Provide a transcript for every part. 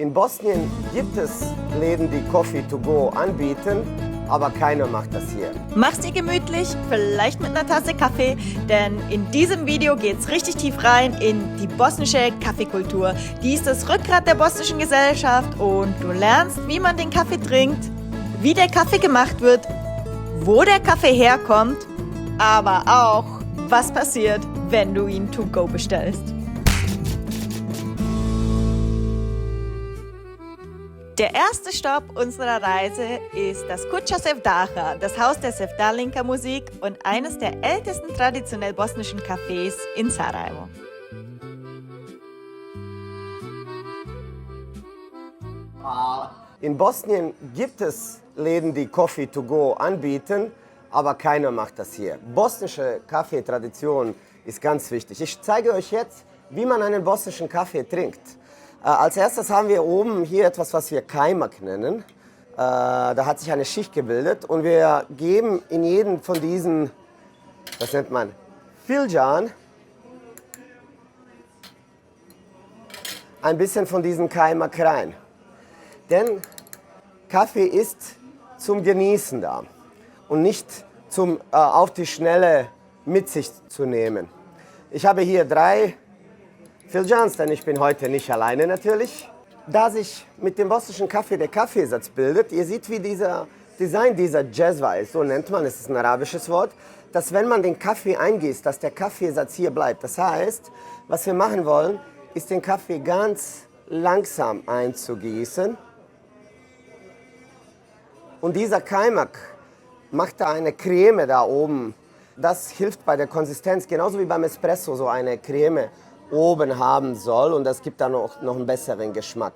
In Bosnien gibt es Läden, die Coffee to go anbieten, aber keiner macht das hier. Mach's dir gemütlich, vielleicht mit einer Tasse Kaffee, denn in diesem Video geht's richtig tief rein in die bosnische Kaffeekultur. Die ist das Rückgrat der bosnischen Gesellschaft und du lernst, wie man den Kaffee trinkt, wie der Kaffee gemacht wird, wo der Kaffee herkommt, aber auch, was passiert, wenn du ihn to go bestellst. Der erste Stopp unserer Reise ist das Kuća Sevdaha, das Haus der Sevdalinka-Musik und eines der ältesten traditionell bosnischen Cafés in Sarajevo. In Bosnien gibt es Läden, die Coffee to go anbieten, aber keiner macht das hier. Bosnische Kaffeetradition ist ganz wichtig. Ich zeige euch jetzt, wie man einen bosnischen Kaffee trinkt. Als erstes haben wir oben hier etwas, was wir Kajmak nennen. Da hat sich eine Schicht gebildet und wir geben in jeden von diesen, das nennt man Filjan, ein bisschen von diesem Kajmak rein. Denn Kaffee ist zum Genießen da und nicht zum auf die Schnelle mit sich zu nehmen. Ich habe hier 3 Filjans, denn ich bin heute nicht alleine natürlich. Da sich mit dem bosnischen Kaffee der Kaffeesatz bildet, ihr seht, wie dieser Design dieser Jezva ist, so nennt man, es ist ein arabisches Wort, dass wenn man den Kaffee eingießt, dass der Kaffeesatz hier bleibt. Das heißt, was wir machen wollen, ist den Kaffee ganz langsam einzugießen. Und dieser Kajmak macht da eine Creme da oben. Das hilft bei der Konsistenz, genauso wie beim Espresso so eine Creme oben haben soll und das gibt dann noch einen besseren Geschmack.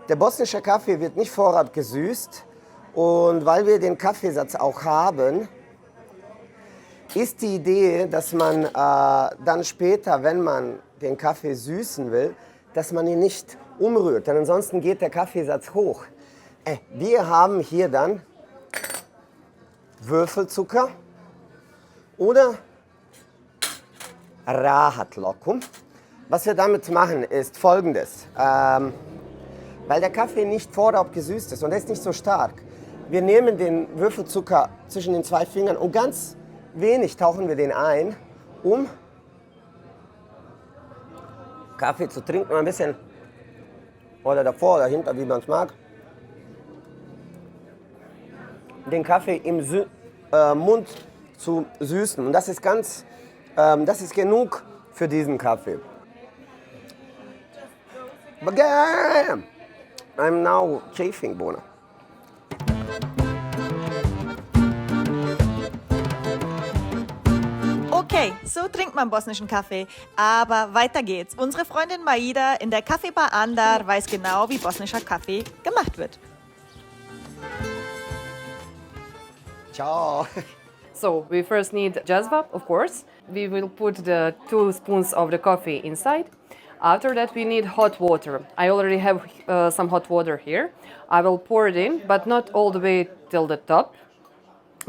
Der bosnische Kaffee wird nicht vorab gesüßt und weil wir den Kaffeesatz auch haben, ist die Idee, dass man dann später, wenn man den Kaffee süßen will, dass man ihn nicht umrührt, denn ansonsten geht der Kaffeesatz hoch. Wir haben hier dann Würfelzucker oder Rahat Lokum. Was wir damit machen, ist Folgendes. Weil der Kaffee nicht vorab gesüßt ist und er ist nicht so stark. Wir nehmen den Würfelzucker zwischen den 2 Fingern und ganz wenig tauchen wir den ein, um Kaffee zu trinken. Ein bisschen oder davor oder dahinter, wie man es mag. Den Kaffee im Mund zu süßen. Und das ist das ist genug für diesen Kaffee. I'm now chafing, Bona. Okay, so trinkt man bosnischen Kaffee. Aber weiter geht's. Unsere Freundin Maida in der Kaffeebar Andar weiß genau, wie bosnischer Kaffee gemacht wird. Ciao. So we first need jezva, of course. We will put the 2 spoons of the coffee inside. After that we need hot water. I already have some hot water here. I will pour it in, but not all the way till the top,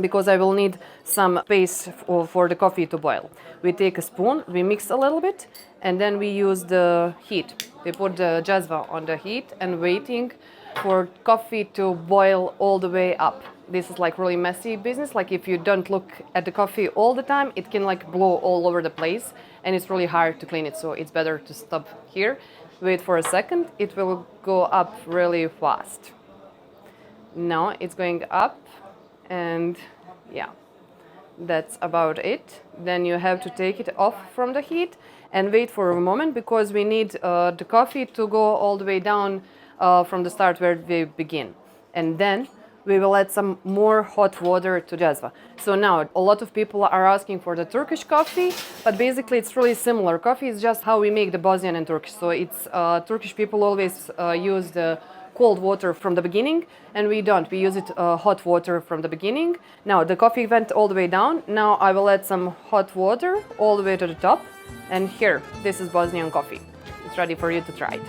because I will need some space for the coffee to boil. We take a spoon, we mix a little bit, and then we use the heat. We put the jezva on the heat and waiting for coffee to boil all the way up. This is like really messy business. Like if you don't look at the coffee all the time, it can like blow all over the place and it's really hard to clean it. So it's better to stop here, wait for a second. It will go up really fast. Now it's going up and yeah, that's about it. Then you have to take it off from the heat and wait for a moment because we need the coffee to go all the way down from the start where we begin. And then we will add some more hot water to jezva. So now a lot of people are asking for the Turkish coffee, but basically it's really similar. Coffee is just how we make the Bosnian and Turkish. So it's Turkish people always use the cold water from the beginning, and we don't. We use it hot water from the beginning. Now the coffee went all the way down. Now I will add some hot water all the way to the top. And here, this is Bosnian coffee. It's ready for you to try it.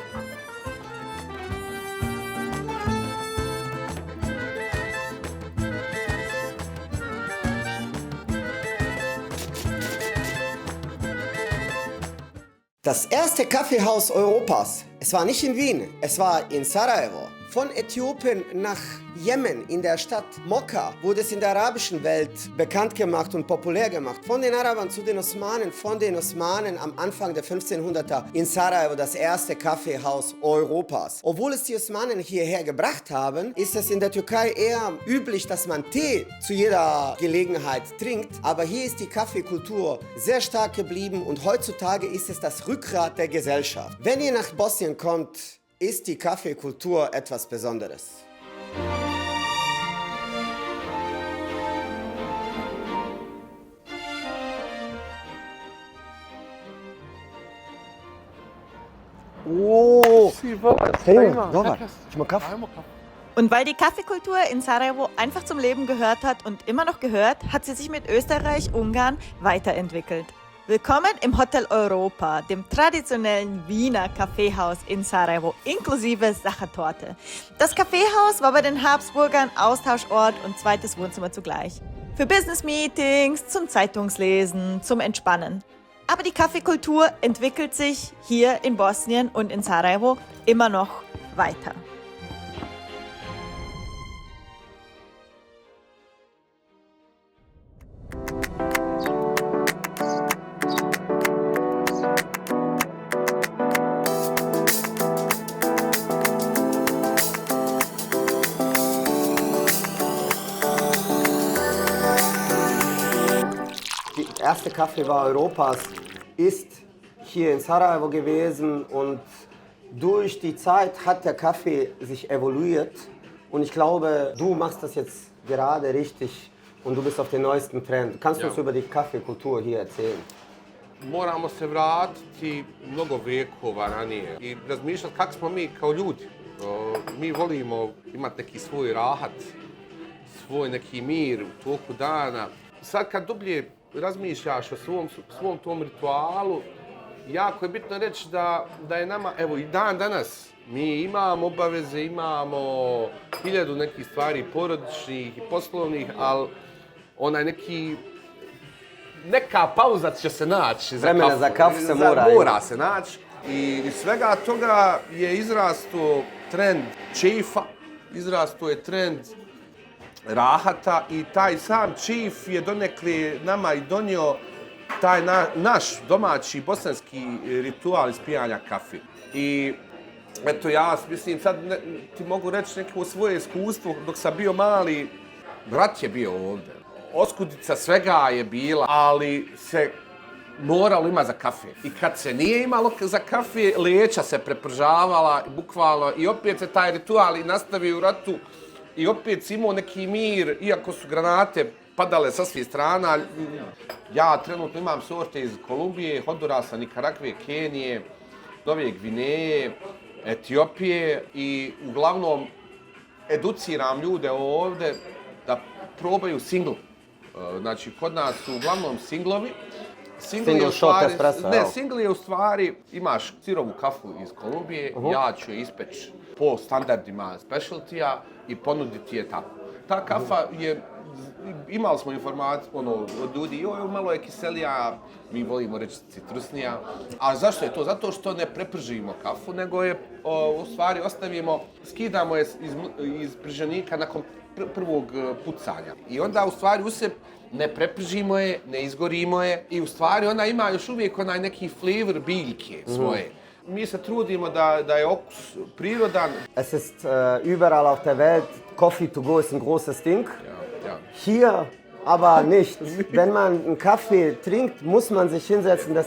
Das erste Kaffeehaus Europas Es war nicht in Wien, es war in Sarajevo. Von Äthiopien nach Jemen in der Stadt Mokka wurde es in der arabischen Welt bekannt gemacht und populär gemacht. Von den Arabern zu den Osmanen, von den Osmanen am Anfang der 1500er in Sarajevo das erste Kaffeehaus Europas. Obwohl es die Osmanen hierher gebracht haben, ist es in der Türkei eher üblich, dass man Tee zu jeder Gelegenheit trinkt. Aber hier ist die Kaffeekultur sehr stark geblieben und heutzutage ist es das Rückgrat der Gesellschaft. Wenn ihr nach Bosnien kommt, ist die Kaffeekultur etwas Besonderes. Oh, Und weil die Kaffeekultur in Sarajevo einfach zum Leben gehört hat und immer noch gehört, hat sie sich mit Österreich-Ungarn weiterentwickelt. Willkommen im Hotel Europa, dem traditionellen Wiener Kaffeehaus in Sarajevo, inklusive Sachertorte. Das Kaffeehaus war bei den Habsburgern Austauschort und zweites Wohnzimmer zugleich. Für Business-Meetings, zum Zeitungslesen, zum Entspannen. Aber die Kaffeekultur entwickelt sich hier in Bosnien und in Sarajevo immer noch weiter. Der erste Kaffeebar Europas ist hier in Sarajevo gewesen und durch die Zeit hat der Kaffee sich evoluiert und ich glaube, du machst das jetzt gerade richtig und du bist auf den neuesten Trend. Kannst du uns über die Kaffeekultur hier erzählen? Moramo se vratiti mnogo vekova ranije i razmišljati kako smo mi kao ljudi. Mi volimo imati neki svoj rahat, svoj neki mir u toku dana. Sad kad dublje razmišljaš o svom tom ritualu, jako je bitno reći da je nama, evo i dan danas, mi imamo obaveze, imamo 1000 nekih stvari porodičnih i poslovnih, ali onaj neka pauza će se naći. Vremena za kafu se mora. Mora se naći. I iz svega toga je izrastao trend čeifa, izrastao je trend rahata i taj sam čif je donekle nama i donio taj naš domaći bosanski ritual ispijanja kafe. I eto ja mislim sad ti mogu reći neko svoje iskustvo dok sam bio mali, brat je bio ovdje. Oskudica svega je bila, ali se moralo ima za kafe. I kad se nije imalo za kafe, leća se prepržavala bukvalno i opet se taj ritual i nastavio u ratu i opet si imao neki mir, iako su granate padale sa svih strana. Ja trenutno imam sorte iz Kolumbije, Hondurasa, Nikaragve, Kenije, Nove Gvineje, Etiopije i uglavnom educiram ljude ovdje da probaju singl. Znači, kod nas su uglavnom singlovi. Single shot espresso. Ne, single je u stvari, imaš sirovu kafu iz Kolumbije, ja ću je ispeći po standardima specialtija i ponuditi je tako. Ta kafa je, imali smo informaciju od ljudi, malo je kiselija, mi volimo reći citrusnija. A zašto je to? Zato što ne prepržimo kafu, nego je u stvari ostavimo, skidamo je iz prženika nakon prvog pucanja. I onda u stvari usep ne prepržimo je, ne izgorimo je i u stvari ona ima još uvijek onaj neki flavor biljke svoje. Mi se trudimo da je okus prirodan. Es ist überall auf der Welt, Coffee to go ist ein großes Ding. Ja. Hier aber nicht. Wenn man einen Kaffee trinkt, muss man sich hinsetzen.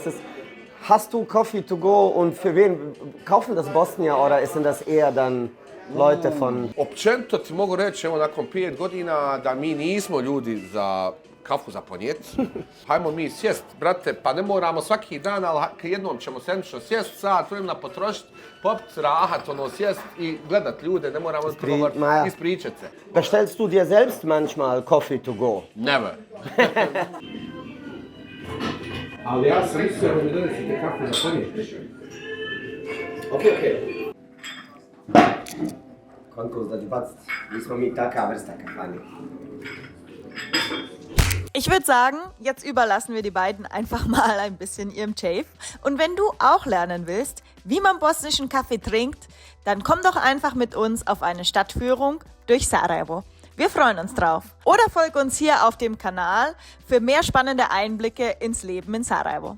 Hast du Coffee to go und für wen kaufen das Bosnier oder sind das eher dann Leute von... Općenito ti mogu reći, evo nakon 5 godina, da mi nismo ljudi za kafu za ponijeti. Hajmo mi sjest, brate, pa ne moramo svaki dan, ali jednom ćemo sedmično sjest, sat vremena potrošiti, popit, rahat, sjest i gledat ljude, ne moramo ispričat se. Bestellst du dir selbst manchmal Coffee to go? Never. Ali ja sam mislio da mi donesite kafu za ponijeti. Okay. Konkurs, da die Batz, nismo mi taka vrsta kafani. Ich würde sagen, jetzt überlassen wir die beiden einfach mal ein bisschen ihrem Chef. Und wenn du auch lernen willst, wie man bosnischen Kaffee trinkt, dann komm doch einfach mit uns auf eine Stadtführung durch Sarajevo. Wir freuen uns drauf. Oder folg uns hier auf dem Kanal für mehr spannende Einblicke ins Leben in Sarajevo.